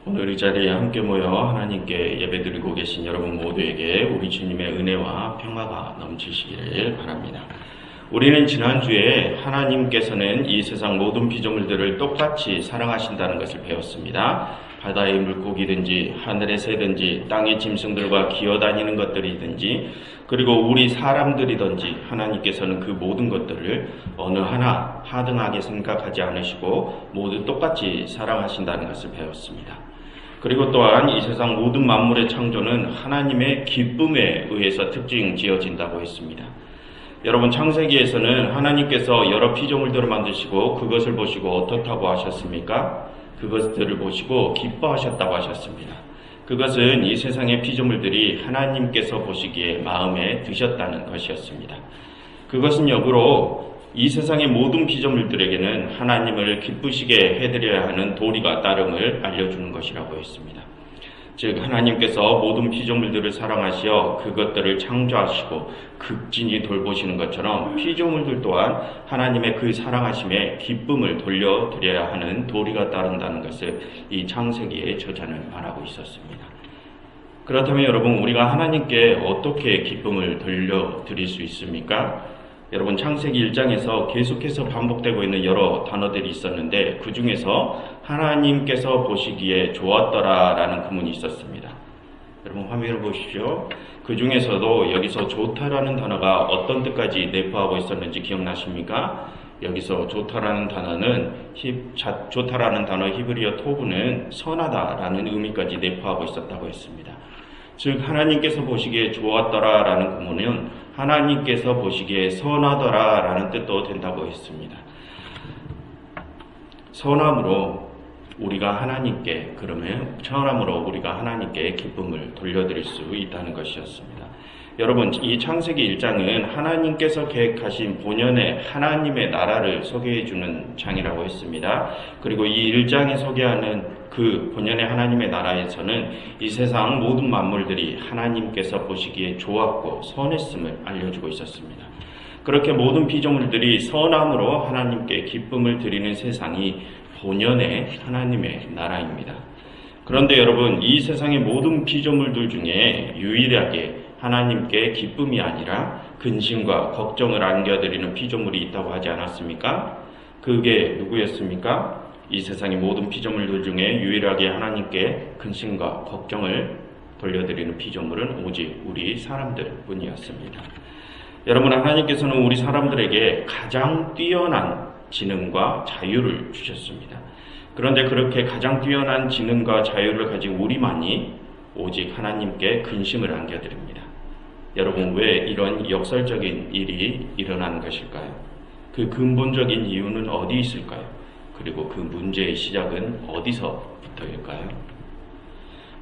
오늘 이 자리에 함께 모여 하나님께 예배드리고 계신 여러분 모두에게 우리 주님의 은혜와 평화가 넘치시기를 바랍니다. 우리는 지난주에 하나님께서는 이 세상 모든 피조물들을 똑같이 사랑하신다는 것을 배웠습니다. 바다의 물고기든지 하늘의 새든지 땅의 짐승들과 기어다니는 것들이든지 그리고 우리 사람들이든지 하나님께서는 그 모든 것들을 어느 하나 하등하게 생각하지 않으시고 모두 똑같이 사랑하신다는 것을 배웠습니다. 그리고 또한 이 세상 모든 만물의 창조는 하나님의 기쁨에 의해서 특징 지어진다고 했습니다. 여러분, 창세기에서는 하나님께서 여러 피조물들을 만드시고 그것을 보시고 어떻다고 하셨습니까? 그것들을 보시고 기뻐하셨다고 하셨습니다. 그것은 이 세상의 피조물들이 하나님께서 보시기에 마음에 드셨다는 것이었습니다. 그것은 역으로 이 세상의 모든 피조물들에게는 하나님을 기쁘시게 해드려야 하는 도리가 따름을 알려주는 것이라고 했습니다. 즉, 하나님께서 모든 피조물들을 사랑하시어 그것들을 창조하시고 극진히 돌보시는 것처럼 피조물들 또한 하나님의 그 사랑하심에 기쁨을 돌려드려야 하는 도리가 따른다는 것을 이 창세기의 저자는 말하고 있었습니다. 그렇다면 여러분, 우리가 하나님께 어떻게 기쁨을 돌려드릴 수 있습니까? 여러분, 창세기 1장에서 계속해서 반복되고 있는 여러 단어들이 있었는데 그 중에서 하나님께서 보시기에 좋았더라 라는 구문이 있었습니다. 여러분, 화면을 보십시오. 그 중에서도 여기서 좋다라는 단어가 어떤 뜻까지 내포하고 있었는지 기억나십니까? 여기서 좋다라는 단어는 좋다라는 단어 히브리어 토브는 선하다라는 의미까지 내포하고 있었다고 했습니다. 즉, 하나님께서 보시기에 좋았더라 라는 구문은 하나님께서 보시기에 선하더라 라는 뜻도 된다고 했습니다. 선함으로 우리가 하나님께 기쁨을 돌려드릴 수 있다는 것이었습니다. 여러분, 이 창세기 1장은 하나님께서 계획하신 본연의 하나님의 나라를 소개해주는 장이라고 했습니다. 그리고 이 1장에 소개하는 그 본연의 하나님의 나라에서는 이 세상 모든 만물들이 하나님께서 보시기에 좋았고 선했음을 알려주고 있었습니다. 그렇게 모든 피조물들이 선함으로 하나님께 기쁨을 드리는 세상이 본연의 하나님의 나라입니다. 그런데 여러분, 이 세상의 모든 피조물들 중에 유일하게 하나님께 기쁨이 아니라 근심과 걱정을 안겨드리는 피조물이 있다고 하지 않았습니까? 그게 누구였습니까? 이 세상의 모든 피조물들 중에 유일하게 하나님께 근심과 걱정을 돌려드리는 피조물은 오직 우리 사람들 뿐이었습니다. 여러분, 하나님께서는 우리 사람들에게 가장 뛰어난 지능과 자유를 주셨습니다. 그런데 그렇게 가장 뛰어난 지능과 자유를 가진 우리만이 오직 하나님께 근심을 안겨드립니다. 여러분, 왜 이런 역설적인 일이 일어나는 것일까요? 그 근본적인 이유는 어디 있을까요? 그리고 그 문제의 시작은 어디서부터일까요?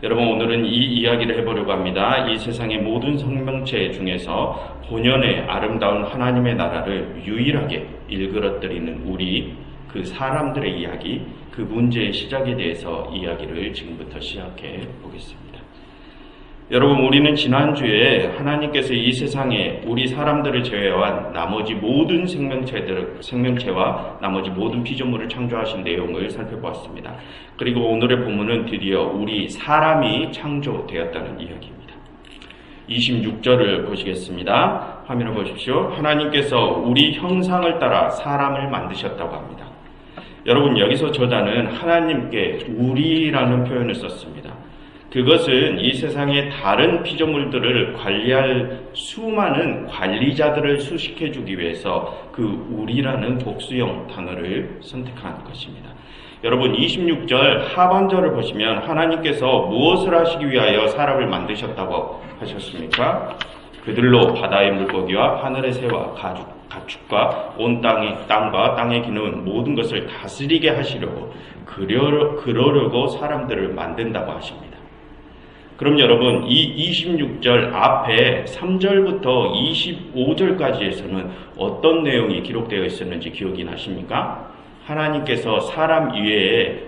여러분, 오늘은 이 이야기를 해보려고 합니다. 이 세상의 모든 생명체 중에서 본연의 아름다운 하나님의 나라를 유일하게 일그러뜨리는 우리 그 사람들의 이야기, 그 문제의 시작에 대해서 이야기를 지금부터 시작해 보겠습니다. 여러분, 우리는 지난주에 하나님께서 이 세상에 우리 사람들을 제외한 나머지 모든 생명체와 나머지 모든 피조물을 창조하신 내용을 살펴보았습니다. 그리고 오늘의 본문은 드디어 우리 사람이 창조되었다는 이야기입니다. 26절을 보시겠습니다. 화면을 보십시오. 하나님께서 우리 형상을 따라 사람을 만드셨다고 합니다. 여러분, 여기서 저자는 하나님께 우리라는 표현을 썼습니다. 그것은 이 세상의 다른 피조물들을 관리할 수많은 관리자들을 수식해주기 위해서 그 우리라는 복수형 단어를 선택한 것입니다. 여러분, 26절 하반절을 보시면 하나님께서 무엇을 하시기 위하여 사람을 만드셨다고 하셨습니까? 그들로 바다의 물고기와 하늘의 새와 가축과 온 땅과 땅에 기는 모든 것을 다스리게 하시려고 그러려고 사람들을 만든다고 하십니다. 그럼 여러분, 이 26절 앞에 3절부터 25절까지에서는 어떤 내용이 기록되어 있었는지 기억이 나십니까? 하나님께서 사람 이외에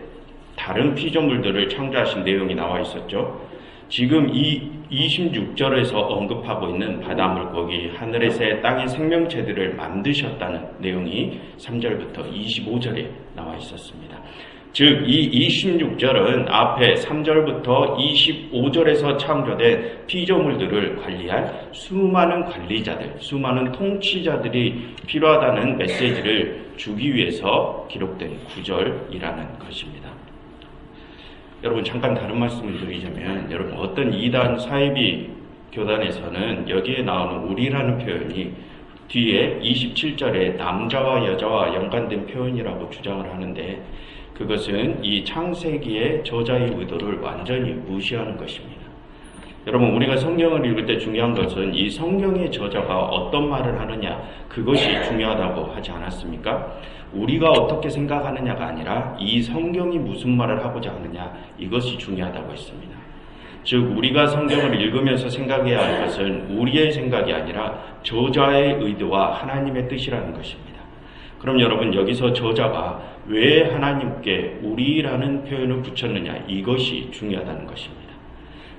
다른 피조물들을 창조하신 내용이 나와 있었죠. 지금 이 26절에서 언급하고 있는 바다 물고기, 하늘의 새, 땅의 생명체들을 만드셨다는 내용이 3절부터 25절에 나와 있었습니다. 즉 이 26절은 앞에 3절부터 25절에서 창조된 피조물들을 관리할 수많은 관리자들, 수많은 통치자들이 필요하다는 메시지를 주기 위해서 기록된 구절이라는 것입니다. 여러분 잠깐 다른 말씀을 드리자면, 여러분 어떤 이단 사이비 교단에서는 여기에 나오는 우리라는 표현이 뒤에 27절에 남자와 여자와 연관된 표현이라고 주장을 하는데, 그것은 이 창세기의 저자의 의도를 완전히 무시하는 것입니다. 여러분 우리가 성경을 읽을 때 중요한 것은 이 성경의 저자가 어떤 말을 하느냐, 그것이 중요하다고 하지 않았습니까? 우리가 어떻게 생각하느냐가 아니라 이 성경이 무슨 말을 하고자 하느냐, 이것이 중요하다고 했습니다. 즉 우리가 성경을 읽으면서 생각해야 할 것은 우리의 생각이 아니라 저자의 의도와 하나님의 뜻이라는 것입니다. 그럼 여러분 여기서 저자가 왜 하나님께 우리라는 표현을 붙였느냐, 이것이 중요하다는 것입니다.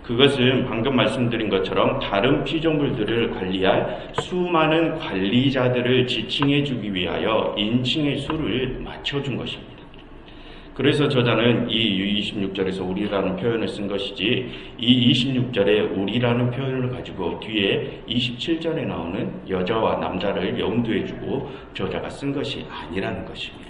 그것은 방금 말씀드린 것처럼 다른 피조물들을 관리할 수많은 관리자들을 지칭해 주기 위하여 인칭의 수를 맞춰준 것입니다. 그래서 저자는 이 26절에서 우리라는 표현을 쓴 것이지, 이 26절에 우리라는 표현을 가지고 뒤에 27절에 나오는 여자와 남자를 염두에 두고 저자가 쓴 것이 아니라는 것입니다.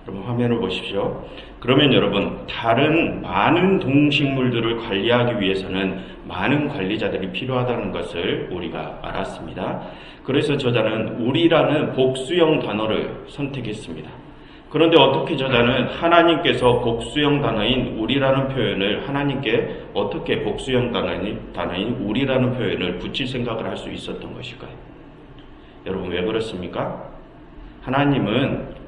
여러분 화면을 보십시오. 그러면 여러분 다른 많은 동식물들을 관리하기 위해서는 많은 관리자들이 필요하다는 것을 우리가 알았습니다. 그래서 저자는 우리라는 복수형 단어를 선택했습니다. 그런데 어떻게 저자는 하나님께서 복수형 단어인 우리라는 표현을, 하나님께 어떻게 복수형 단어인 우리라는 표현을 붙일 생각을 할 수 있었던 것일까요? 여러분 왜 그렇습니까? 하나님은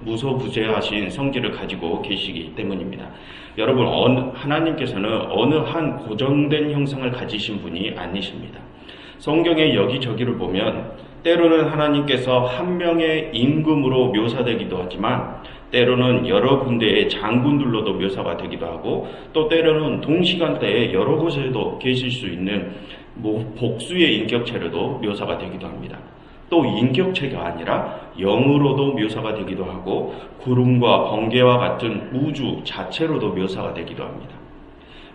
무소부재하신 성질을 가지고 계시기 때문입니다. 여러분 하나님께서는 어느 한 고정된 형상을 가지신 분이 아니십니다. 성경의 여기저기를 보면 때로는 하나님께서 한 명의 임금으로 묘사되기도 하지만 때로는 여러 군데의 장군들로도 묘사가 되기도 하고, 또 때로는 동시간대에 여러 곳에도 계실 수 있는 복수의 인격체로도 묘사가 되기도 합니다. 또 인격체가 아니라 영으로도 묘사가 되기도 하고 구름과 번개와 같은 우주 자체로도 묘사가 되기도 합니다.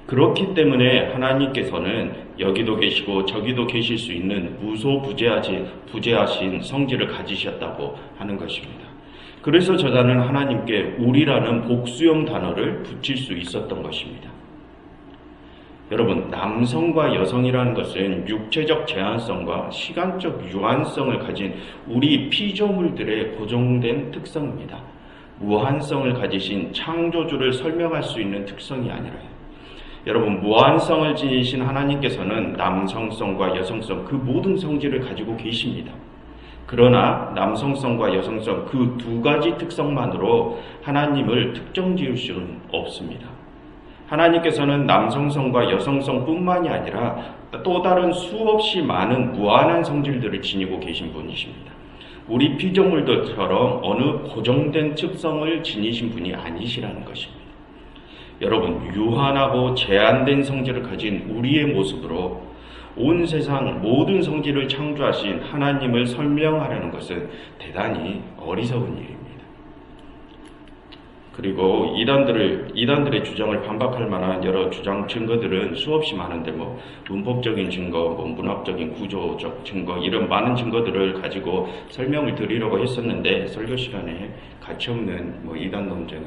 그렇기 때문에 하나님께서는 여기도 계시고 저기도 계실 수 있는 무소부재하신 성질을 가지셨다고 하는 것입니다. 그래서 저자는 하나님께 우리라는 복수형 단어를 붙일 수 있었던 것입니다. 여러분 남성과 여성이라는 것은 육체적 제한성과 시간적 유한성을 가진 우리 피조물들의 고정된 특성입니다. 무한성을 가지신 창조주를 설명할 수 있는 특성이 아니라요. 여러분 무한성을 지니신 하나님께서는 남성성과 여성성 그 모든 성질을 가지고 계십니다. 그러나 남성성과 여성성 그 두 가지 특성만으로 하나님을 특정 지을 수는 없습니다. 하나님께서는 남성성과 여성성 뿐만이 아니라 또 다른 수없이 많은 무한한 성질들을 지니고 계신 분이십니다. 우리 피조물들처럼 어느 고정된 특성을 지니신 분이 아니시라는 것입니다. 여러분 유한하고 제한된 성질을 가진 우리의 모습으로 온 세상 모든 성질을 창조하신 하나님을 설명하려는 것은 대단히 어리석은 일입니다. 그리고 이단들의 주장을 반박할 만한 여러 증거들은 수없이 많은데 문법적인 증거, 문학적인 구조적 증거 이런 많은 증거들을 가지고 설명을 드리려고 했었는데 설교 시간에 가치없는 이단 논쟁에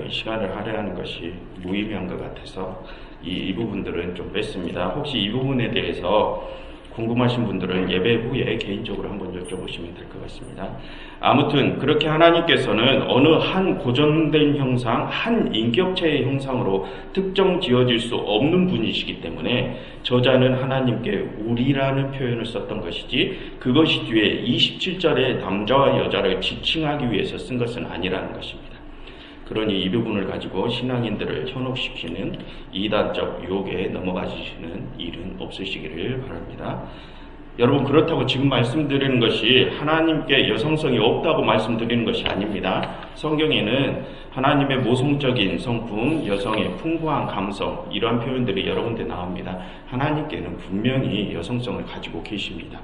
시간을 할애하는 것이 무의미한 것 같아서 이 부분들은 좀 뺐습니다. 혹시 이 부분에 대해서 궁금하신 분들은 예배 후에 개인적으로 한번 여쭤보시면 될 것 같습니다. 아무튼 그렇게 하나님께서는 어느 한 고정된 형상, 한 인격체의 형상으로 특정 지어질 수 없는 분이시기 때문에 저자는 하나님께 우리라는 표현을 썼던 것이지 그것이 뒤에 27절에 남자와 여자를 지칭하기 위해서 쓴 것은 아니라는 것입니다. 그러니 이 부분을 가지고 신앙인들을 현혹시키는 이단적 유혹에 넘어가시는 일은 없으시기를 바랍니다. 여러분, 그렇다고 지금 말씀드리는 것이 하나님께 여성성이 없다고 말씀드리는 것이 아닙니다. 성경에는 하나님의 모성적인 성품, 여성의 풍부한 감성, 이러한 표현들이 여러 군데 나옵니다. 하나님께는 분명히 여성성을 가지고 계십니다.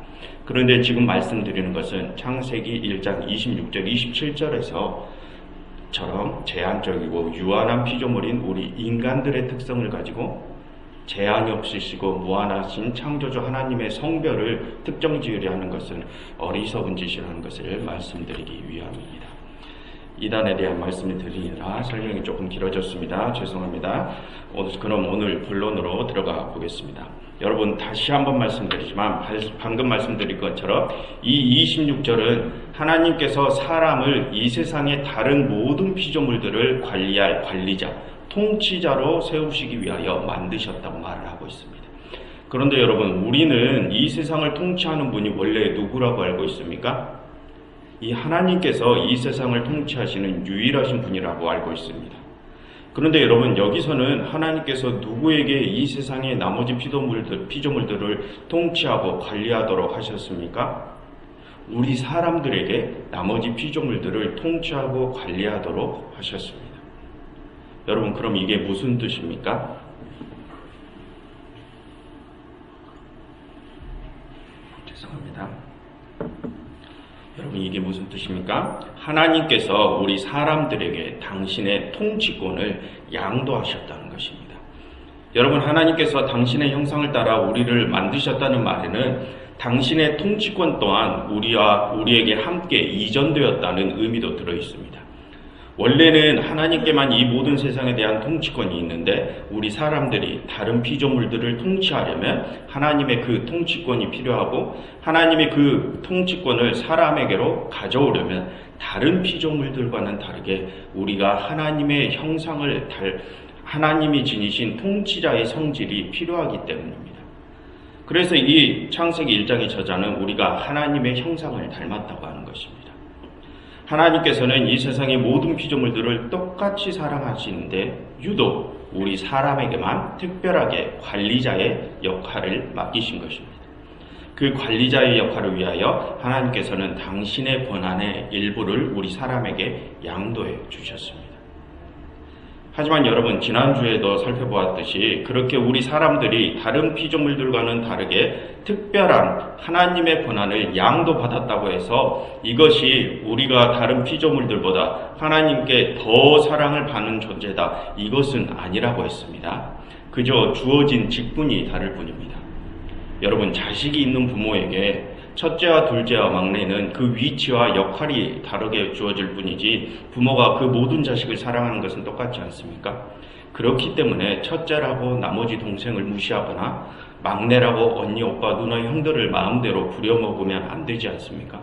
그런데 지금 말씀드리는 것은 창세기 1장 26절, 27절에서 처럼 제한적이고 유한한 피조물인 우리 인간들의 특성을 가지고 제한이 없으시고 무한하신 창조주 하나님의 성별을 특정 지으려 하는 것은 어리석은 짓이라는 것을 말씀드리기 위함입니다. 이단에 대한 말씀을 드리느라 설명이 조금 길어졌습니다. 죄송합니다. 그럼 오늘 본론으로 들어가 보겠습니다. 여러분, 다시 한번 말씀드리지만 방금 말씀드린 것처럼 이 26절은 하나님께서 사람을 이 세상의 다른 모든 피조물들을 관리할 관리자, 통치자로 세우시기 위하여 만드셨다고 말을 하고 있습니다. 그런데 여러분, 우리는 이 세상을 통치하는 분이 원래 누구라고 알고 있습니까? 이 하나님께서 이 세상을 통치하시는 유일하신 분이라고 알고 있습니다. 그런데 여러분, 여기서는 하나님께서 누구에게 이 세상의 나머지 피조물들을 통치하고 관리하도록 하셨습니까? 우리 사람들에게 나머지 피조물들을 통치하고 관리하도록 하셨습니다. 여러분, 그럼 이게 무슨 뜻입니까? 죄송합니다. 여러분, 이게 무슨 뜻입니까? 하나님께서 우리 사람들에게 당신의 통치권을 양도하셨다는 것입니다. 여러분, 하나님께서 당신의 형상을 따라 우리를 만드셨다는 말에는 당신의 통치권 또한 우리에게 함께 이전되었다는 의미도 들어있습니다. 원래는 하나님께만 이 모든 세상에 대한 통치권이 있는데 우리 사람들이 다른 피조물들을 통치하려면 하나님의 그 통치권이 필요하고, 하나님의 그 통치권을 사람에게로 가져오려면 다른 피조물들과는 다르게 우리가 하나님의 형상을 하나님이 지니신 통치자의 성질이 필요하기 때문입니다. 그래서 이 창세기 1장의 저자는 우리가 하나님의 형상을 닮았다고 하는 것입니다. 하나님께서는 이 세상의 모든 피조물들을 똑같이 사랑하시는데 유독 우리 사람에게만 특별하게 관리자의 역할을 맡기신 것입니다. 그 관리자의 역할을 위하여 하나님께서는 당신의 권한의 일부를 우리 사람에게 양도해 주셨습니다. 하지만 여러분, 지난주에도 살펴보았듯이 그렇게 우리 사람들이 다른 피조물들과는 다르게 특별한 하나님의 권한을 양도받았다고 해서 이것이 우리가 다른 피조물들보다 하나님께 더 사랑을 받는 존재다, 이것은 아니라고 했습니다. 그저 주어진 직분이 다를 뿐입니다. 여러분, 자식이 있는 부모에게 첫째와 둘째와 막내는 그 위치와 역할이 다르게 주어질 뿐이지 부모가 그 모든 자식을 사랑하는 것은 똑같지 않습니까? 그렇기 때문에 첫째라고 나머지 동생을 무시하거나 막내라고 언니, 오빠, 누나, 형들을 마음대로 부려먹으면 안 되지 않습니까?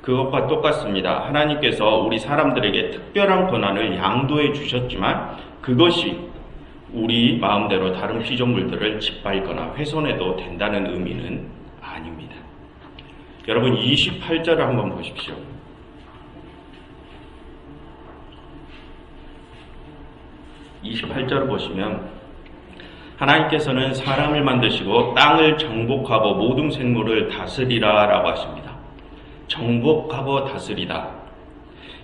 그것과 똑같습니다. 하나님께서 우리 사람들에게 특별한 권한을 양도해 주셨지만 그것이 우리 마음대로 다른 피조물들을 짓밟거나 훼손해도 된다는 의미는 아닙니다. 여러분, 28절을 한번 보십시오. 28절을 보시면 하나님께서는 사람을 만드시고 땅을 정복하고 모든 생물을 다스리라 라고 하십니다. 정복하고 다스리다.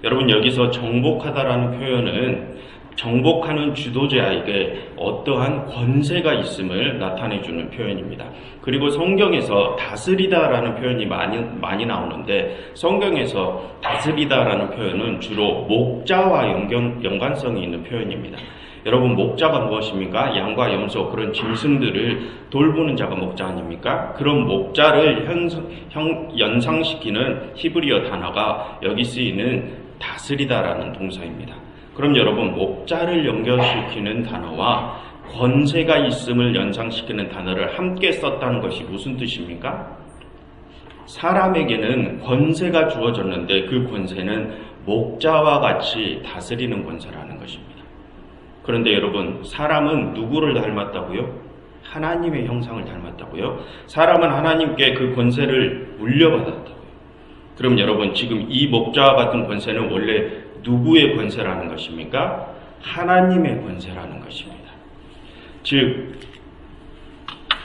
여러분, 여기서 정복하다라는 표현은 정복하는 주도자에게 어떠한 권세가 있음을 나타내주는 표현입니다. 그리고 성경에서 다스리다라는 표현이 많이 나오는데 성경에서 다스리다라는 표현은 주로 목자와 연관성이 있는 표현입니다. 여러분, 목자가 무엇입니까? 양과 염소, 그런 짐승들을 돌보는 자가 목자 아닙니까? 그런 목자를 연상시키는 히브리어 단어가 여기 쓰이는 다스리다라는 동사입니다. 그럼 여러분, 목자를 연결시키는 단어와 권세가 있음을 연상시키는 단어를 함께 썼다는 것이 무슨 뜻입니까? 사람에게는 권세가 주어졌는데 그 권세는 목자와 같이 다스리는 권세라는 것입니다. 그런데 여러분, 사람은 누구를 닮았다고요? 하나님의 형상을 닮았다고요? 사람은 하나님께 그 권세를 물려받았다고요. 그럼 여러분, 지금 이 목자와 같은 권세는 원래 누구의 권세라는 것입니까? 하나님의 권세라는 것입니다. 즉,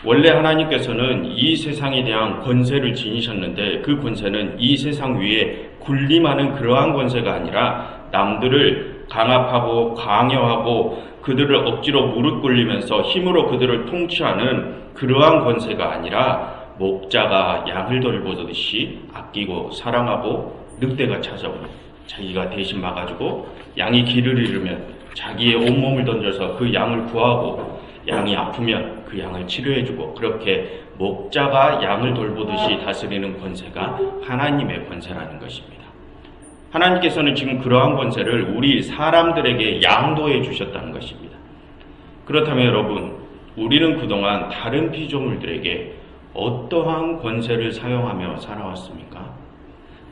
원래 하나님께서는 이 세상에 대한 권세를 지니셨는데 그 권세는 이 세상 위에 군림하는 그러한 권세가 아니라 남들을 강압하고 강요하고 그들을 억지로 무릎 꿇리면서 힘으로 그들을 통치하는 그러한 권세가 아니라 목자가 양을 돌보듯이 아끼고 사랑하고 늑대가 찾아오면 자기가 대신 막아주고 양이 길을 잃으면 자기의 온몸을 던져서 그 양을 구하고 양이 아프면 그 양을 치료해주고 그렇게 목자가 양을 돌보듯이 다스리는 권세가 하나님의 권세라는 것입니다. 하나님께서는 지금 그러한 권세를 우리 사람들에게 양도해 주셨다는 것입니다. 그렇다면 여러분, 우리는 그동안 다른 피조물들에게 어떠한 권세를 사용하며 살아왔습니까?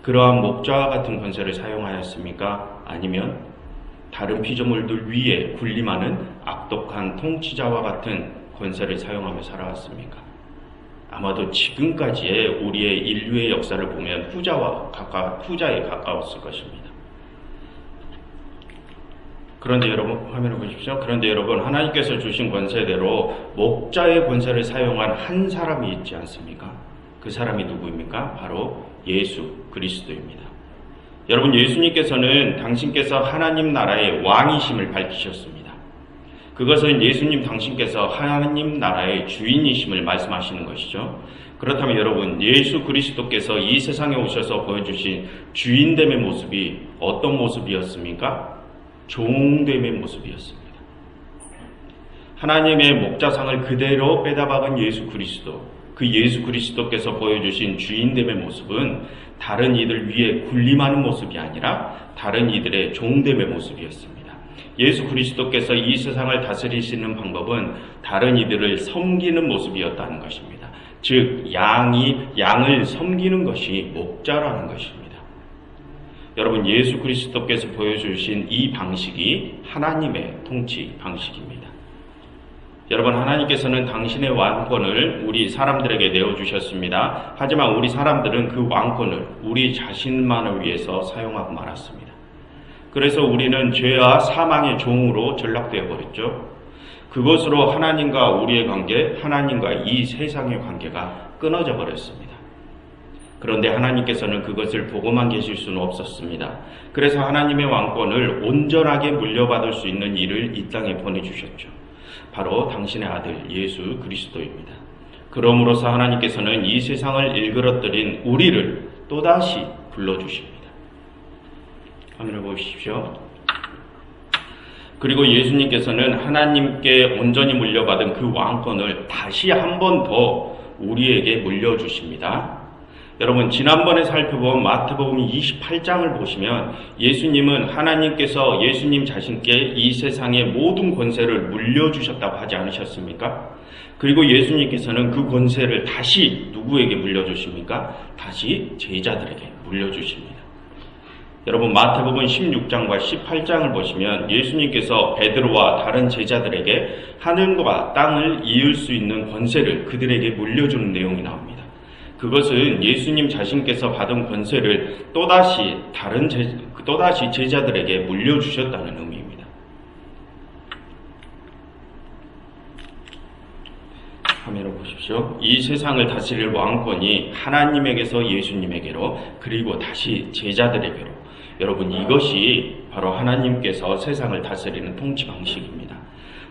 그러한 목자와 같은 권세를 사용하였습니까? 아니면 다른 피조물들 위에 군림하는 악독한 통치자와 같은 권세를 사용하며 살아왔습니까? 아마도 지금까지의 우리의 인류의 역사를 보면 후자에 가까웠을 것입니다. 그런데 여러분, 화면을 보십시오. 그런데 여러분, 하나님께서 주신 권세대로 목자의 권세를 사용한 한 사람이 있지 않습니까? 그 사람이 누구입니까? 바로 예수 그리스도입니다. 여러분, 예수님께서는 당신께서 하나님 나라의 왕이심을 밝히셨습니다. 그것은 예수님 당신께서 하나님 나라의 주인이심을 말씀하시는 것이죠. 그렇다면 여러분, 예수 그리스도께서 이 세상에 오셔서 보여주신 주인됨의 모습이 어떤 모습이었습니까? 종됨의 모습이었습니다. 하나님의 목자상을 그대로 빼다박은 예수 그리스도, 그 예수 그리스도께서 보여주신 주인됨의 모습은 다른 이들 위에 군림하는 모습이 아니라 다른 이들의 종됨의 모습이었습니다. 예수 그리스도께서 이 세상을 다스리시는 방법은 다른 이들을 섬기는 모습이었다는 것입니다. 즉 양을 섬기는 것이 목자라는 것입니다. 여러분, 예수 그리스도께서 보여주신 이 방식이 하나님의 통치 방식입니다. 여러분, 하나님께서는 당신의 왕권을 우리 사람들에게 내어주셨습니다. 하지만 우리 사람들은 그 왕권을 우리 자신만을 위해서 사용하고 말았습니다. 그래서 우리는 죄와 사망의 종으로 전락되어 버렸죠. 그것으로 하나님과 우리의 관계, 하나님과 이 세상의 관계가 끊어져 버렸습니다. 그런데 하나님께서는 그것을 보고만 계실 수는 없었습니다. 그래서 하나님의 왕권을 온전하게 물려받을 수 있는 이를 이 땅에 보내주셨죠. 바로 당신의 아들 예수 그리스도입니다. 그러므로서 하나님께서는 이 세상을 일그러뜨린 우리를 또다시 불러주십니다. 화면을 보십시오. 그리고 예수님께서는 하나님께 온전히 물려받은 그 왕권을 다시 한 번 더 우리에게 물려주십니다. 여러분, 지난번에 살펴본 마태복음 28장을 보시면 예수님은 하나님께서 예수님 자신께 이 세상의 모든 권세를 물려주셨다고 하지 않으셨습니까? 그리고 예수님께서는 그 권세를 다시 누구에게 물려주십니까? 다시 제자들에게 물려주십니다. 여러분, 마태복음 16장과 18장을 보시면 예수님께서 베드로와 다른 제자들에게 하늘과 땅을 이을 수 있는 권세를 그들에게 물려주는 내용이 나옵니다. 그것은 예수님 자신께서 받은 권세를 또다시 제자들에게 물려주셨다는 의미입니다. 화면을 보십시오. 이 세상을 다스릴 왕권이 하나님에게서 예수님에게로, 그리고 다시 제자들에게로. 여러분, 이것이 바로 하나님께서 세상을 다스리는 통치 방식입니다.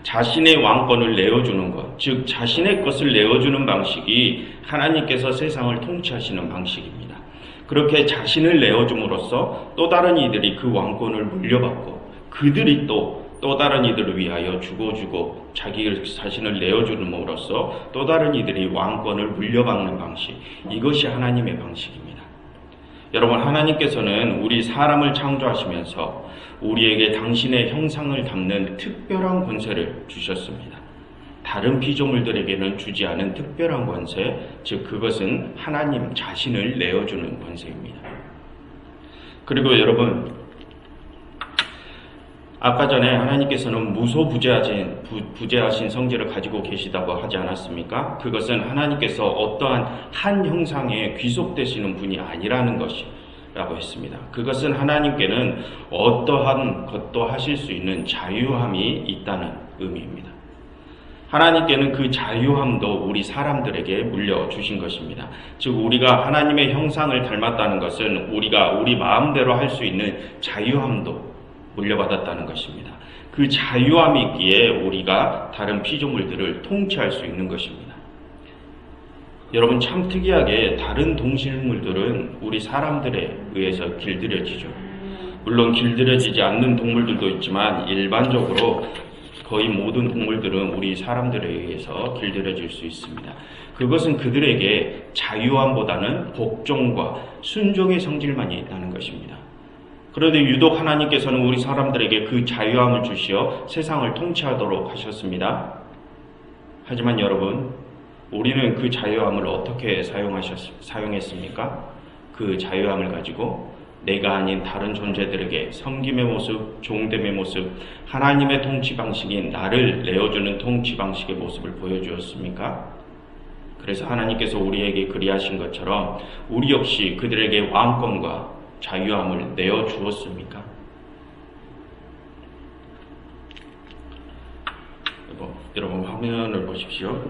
자신의 왕권을 내어주는 것, 즉 자신의 것을 내어주는 방식이 하나님께서 세상을 통치하시는 방식입니다. 그렇게 자신을 내어줌으로써 또 다른 이들이 그 왕권을 물려받고 그들이 또 다른 이들을 위하여 죽어주고 자기 자신을 내어줌으로써 또 다른 이들이 왕권을 물려받는 방식, 이것이 하나님의 방식입니다. 여러분, 하나님께서는 우리 사람을 창조하시면서 우리에게 당신의 형상을 담는 특별한 권세를 주셨습니다. 다른 피조물들에게는 주지 않은 특별한 권세, 즉 그것은 하나님 자신을 내어주는 권세입니다. 그리고 여러분, 아까 전에 하나님께서는 무소부재하신 성질을 가지고 계시다고 하지 않았습니까? 그것은 하나님께서 어떠한 한 형상에 귀속되시는 분이 아니라는 것이라고 했습니다. 그것은 하나님께는 어떠한 것도 하실 수 있는 자유함이 있다는 의미입니다. 하나님께는 그 자유함도 우리 사람들에게 물려주신 것입니다. 즉 우리가 하나님의 형상을 닮았다는 것은 우리가 우리 마음대로 할 수 있는 자유함도 물려받았다는 것입니다. 그 자유함이 있기에 우리가 다른 피조물들을 통치할 수 있는 것입니다. 여러분, 참 특이하게 다른 동식물들은 우리 사람들에 의해서 길들여지죠. 물론 길들여지지 않는 동물들도 있지만 일반적으로 거의 모든 동물들은 우리 사람들에 의해서 길들여질 수 있습니다. 그것은 그들에게 자유함보다는 복종과 순종의 성질만이 있다는 것입니다. 그런데 유독 하나님께서는 우리 사람들에게 그 자유함을 주시어 세상을 통치하도록 하셨습니다. 하지만 여러분, 우리는 그 자유함을 어떻게 사용했습니까? 그 자유함을 가지고 내가 아닌 다른 존재들에게 섬김의 모습, 종됨의 모습, 하나님의 통치 방식인 나를 내어주는 통치 방식의 모습을 보여주었습니까? 그래서 하나님께서 우리에게 그리하신 것처럼 우리 역시 그들에게 왕권과 자유함을 내어주었습니까? 여러분 화면을 보십시오.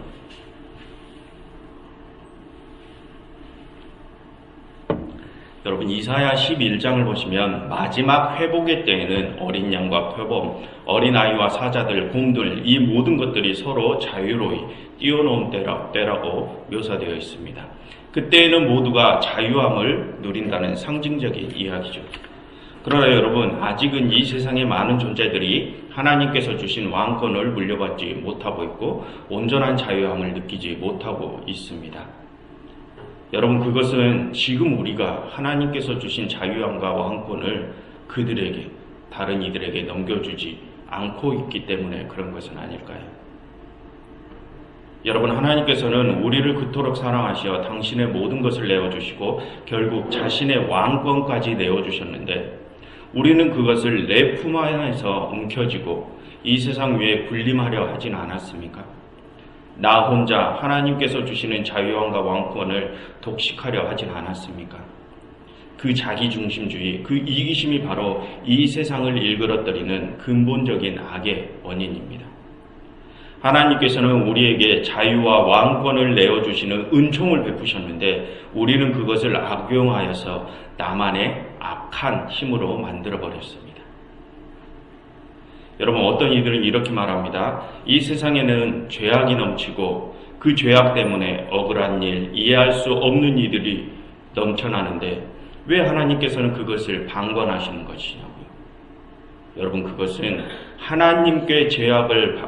여러분 이사야 11장을 보시면 마지막 회복의 때에는 어린 양과 표범, 어린아이와 사자들, 곰들 이 모든 것들이 서로 자유로이 띄워놓은 때라고 묘사되어 있습니다. 그때에는 모두가 자유함을 누린다는 상징적인 이야기죠. 그러나 여러분 아직은 이 세상의 많은 존재들이 하나님께서 주신 왕권을 물려받지 못하고 있고 온전한 자유함을 느끼지 못하고 있습니다. 여러분 그것은 지금 우리가 하나님께서 주신 자유함과 왕권을 그들에게 다른 이들에게 넘겨주지 않고 있기 때문에 그런 것은 아닐까요? 여러분 하나님께서는 우리를 그토록 사랑하시어 당신의 모든 것을 내어주시고 결국 자신의 왕권까지 내어주셨는데 우리는 그것을 내 품 안에서 움켜쥐고 이 세상 위에 군림하려 하진 않았습니까? 나 혼자 하나님께서 주시는 자유함과 왕권을 독식하려 하진 않았습니까? 그 자기중심주의, 그 이기심이 바로 이 세상을 일그러뜨리는 근본적인 악의 원인입니다. 하나님께서는 우리에게 자유와 왕권을 내어주시는 은총을 베푸셨는데 우리는 그것을 악용하여서 나만의 악한 힘으로 만들어버렸습니다. 여러분 어떤 이들은 이렇게 말합니다. 이 세상에는 죄악이 넘치고 그 죄악 때문에 억울한 일, 이해할 수 없는 이들이 넘쳐나는데 왜 하나님께서는 그것을 방관하시는 것이냐고요. 여러분 그것은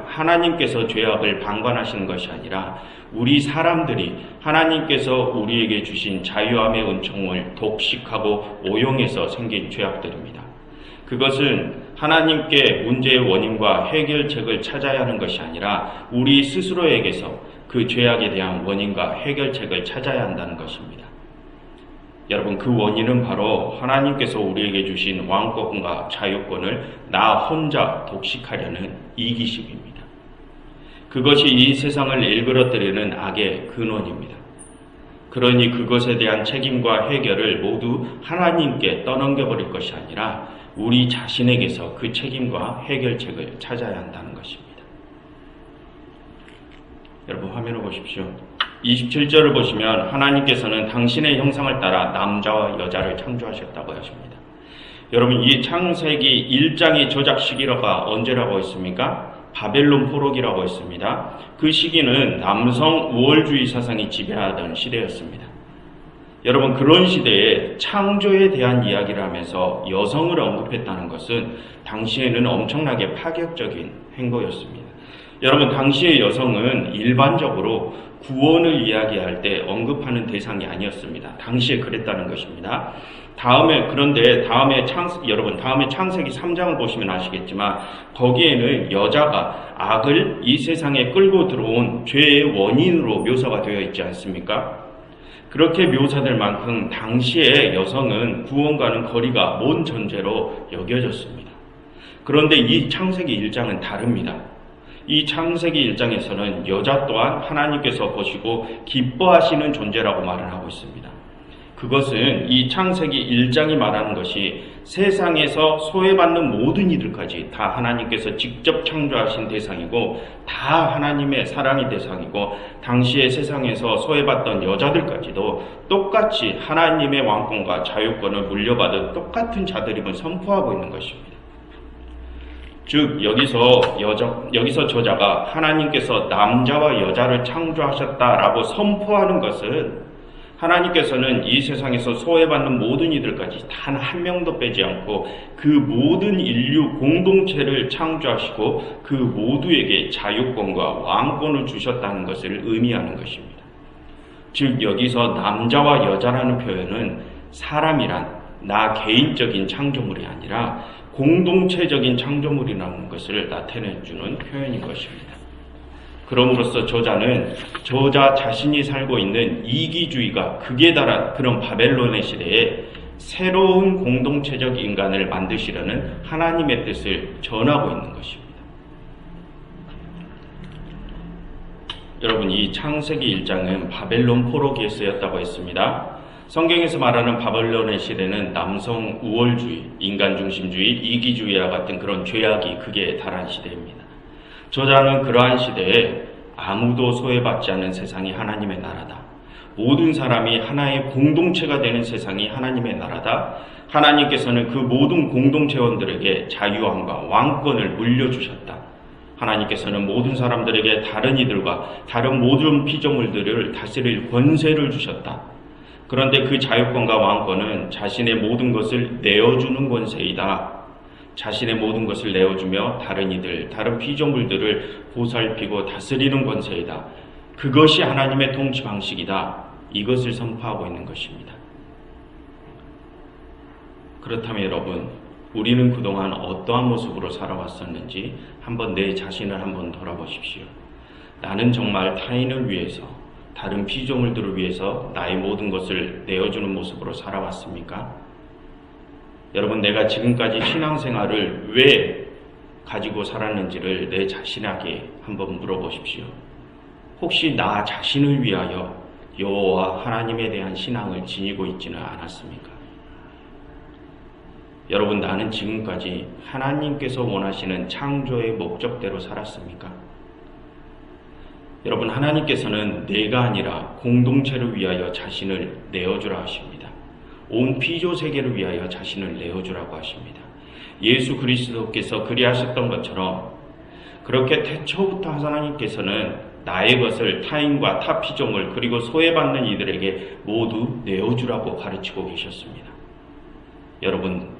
하나님께서 죄악을 방관하시는 것이 아니라 우리 사람들이 하나님께서 우리에게 주신 자유함의 은총을 독식하고 오용해서 생긴 죄악들입니다. 그것은 하나님께 문제의 원인과 해결책을 찾아야 하는 것이 아니라 우리 스스로에게서 그 죄악에 대한 원인과 해결책을 찾아야 한다는 것입니다. 여러분 그 원인은 바로 하나님께서 우리에게 주신 왕권과 자유권을 나 혼자 독식하려는 이기심입니다. 그것이 이 세상을 일그러뜨리는 악의 근원입니다. 그러니 그것에 대한 책임과 해결을 모두 하나님께 떠넘겨버릴 것이 아니라 우리 자신에게서 그 책임과 해결책을 찾아야 한다는 것입니다. 여러분 화면을 보십시오. 27절을 보시면 하나님께서는 당신의 형상을 따라 남자와 여자를 창조하셨다고 하십니다. 여러분 이 창세기 1장의 저작 시기가 언제라고 했습니까? 바벨론 포로기라고 했습니다. 그 시기는 남성 우월주의 사상이 지배하던 시대였습니다. 여러분 그런 시대에 창조에 대한 이야기를 하면서 여성을 언급했다는 것은 당시에는 엄청나게 파격적인 행보였습니다. 여러분 당시의 여성은 일반적으로 구원을 이야기할 때 언급하는 대상이 아니었습니다. 당시에 그랬다는 것입니다. 여러분 다음에 창세기 3장을 보시면 아시겠지만 거기에는 여자가 악을 이 세상에 끌고 들어온 죄의 원인으로 묘사가 되어 있지 않습니까? 그렇게 묘사될 만큼 당시의 여성은 구원과는 거리가 먼 존재로 여겨졌습니다. 그런데 이 창세기 1장은 다릅니다. 이 창세기 1장에서는 여자 또한 하나님께서 보시고 기뻐하시는 존재라고 말을 하고 있습니다. 그것은 이 창세기 1장이 말하는 것이 세상에서 소외받는 모든 이들까지 다 하나님께서 직접 창조하신 대상이고 다 하나님의 사랑의 대상이고 당시의 세상에서 소외받던 여자들까지도 똑같이 하나님의 왕권과 자유권을 물려받은 똑같은 자들임을 선포하고 있는 것입니다. 즉 여기서 저자가 하나님께서 남자와 여자를 창조하셨다라고 선포하는 것은 하나님께서는 이 세상에서 소외받는 모든 이들까지 단 한 명도 빼지 않고 그 모든 인류 공동체를 창조하시고 그 모두에게 자유권과 왕권을 주셨다는 것을 의미하는 것입니다. 즉 여기서 남자와 여자라는 표현은 사람이란 나 개인적인 창조물이 아니라 공동체적인 창조물이라는 것을 나타내주는 표현인 것입니다. 그럼으로써 저자는 저자 자신이 살고 있는 이기주의가 극에 달한 그런 바벨론의 시대에 새로운 공동체적 인간을 만드시려는 하나님의 뜻을 전하고 있는 것입니다. 여러분, 이 창세기 1장은 바벨론 포로기에 쓰였다고 했습니다. 성경에서 말하는 바벨론의 시대는 남성 우월주의, 인간중심주의, 이기주의와 같은 그런 죄악이 극에 달한 시대입니다. 저자는 그러한 시대에 아무도 소외받지 않은 세상이 하나님의 나라다. 모든 사람이 하나의 공동체가 되는 세상이 하나님의 나라다. 하나님께서는 그 모든 공동체원들에게 자유함과 왕권을 물려주셨다. 하나님께서는 모든 사람들에게 다른 이들과 다른 모든 피조물들을 다스릴 권세를 주셨다. 그런데 그 자유권과 왕권은 자신의 모든 것을 내어주는 권세이다. 자신의 모든 것을 내어주며 다른 이들, 다른 피조물들을 보살피고 다스리는 권세이다. 그것이 하나님의 통치 방식이다. 이것을 선포하고 있는 것입니다. 그렇다면 여러분, 우리는 그동안 어떠한 모습으로 살아왔었는지 한번 내 자신을 한번 돌아보십시오. 나는 정말 타인을 위해서, 다른 피조물들을 위해서 나의 모든 것을 내어주는 모습으로 살아왔습니까? 여러분, 내가 지금까지 신앙생활을 왜 가지고 살았는지를 내 자신에게 한번 물어보십시오. 혹시 나 자신을 위하여 여호와 하나님에 대한 신앙을 지니고 있지는 않았습니까? 여러분, 나는 지금까지 하나님께서 원하시는 창조의 목적대로 살았습니까? 여러분, 하나님께서는 내가 아니라 공동체를 위하여 자신을 내어주라 하십니다. 온 피조 세계를 위하여 자신을 내어주라고 하십니다. 예수 그리스도께서 그리하셨던 것처럼 그렇게 태초부터 하나님께서는 나의 것을 타인과 타 피조물 그리고 소외받는 이들에게 모두 내어주라고 가르치고 계셨습니다. 여러분,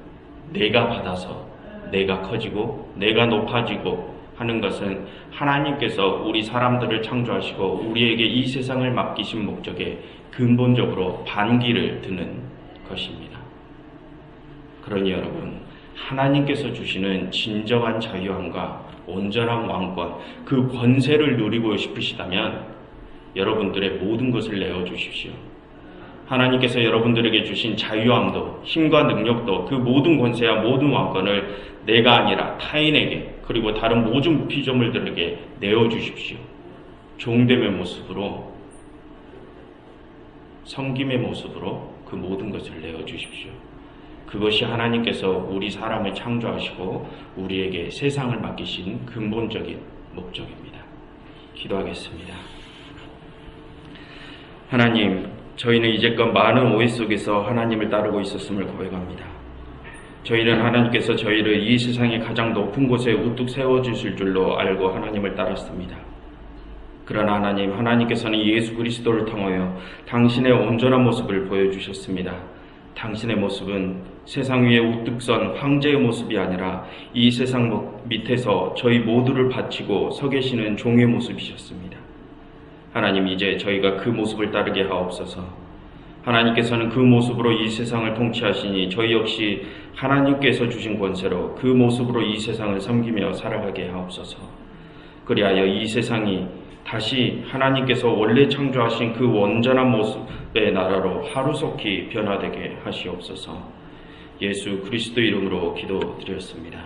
내가 받아서 내가 커지고 내가 높아지고 하는 것은 하나님께서 우리 사람들을 창조하시고 우리에게 이 세상을 맡기신 목적에 근본적으로 반기를 드는 것입니다. 그러니 여러분, 하나님께서 주시는 진정한 자유함과 온전한 왕권, 그 권세를 누리고 싶으시다면 여러분들의 모든 것을 내어주십시오. 하나님께서 여러분들에게 주신 자유함도 힘과 능력도 그 모든 권세와 모든 왕권을 내가 아니라 타인에게 그리고 다른 모든 피조물들에게 내어주십시오. 종됨의 모습으로, 섬김의 모습으로 그 모든 것을 내어주십시오. 그것이 하나님께서 우리 사람을 창조하시고 우리에게 세상을 맡기신 근본적인 목적입니다. 기도하겠습니다. 하나님, 저희는 이제껏 많은 오해 속에서 하나님을 따르고 있었음을 고백합니다. 저희는 하나님께서 저희를 이 세상의 가장 높은 곳에 우뚝 세워주실 줄로 알고 하나님을 따랐습니다. 그러나 하나님, 하나님께서는 예수 그리스도를 통하여 당신의 온전한 모습을 보여주셨습니다. 당신의 모습은 세상 위에 우뚝 선 황제의 모습이 아니라 이 세상 밑에서 저희 모두를 바치고 서 계시는 종의 모습이셨습니다. 하나님, 이제 저희가 그 모습을 따르게 하옵소서. 하나님께서는 그 모습으로 이 세상을 통치하시니 저희 역시 하나님께서 주신 권세로 그 모습으로 이 세상을 섬기며 살아가게 하옵소서. 그리하여 이 세상이 다시 하나님께서 원래 창조하신 그 온전한 모습의 나라로 하루속히 변화되게 하시옵소서. 예수 그리스도 이름으로 기도드렸습니다.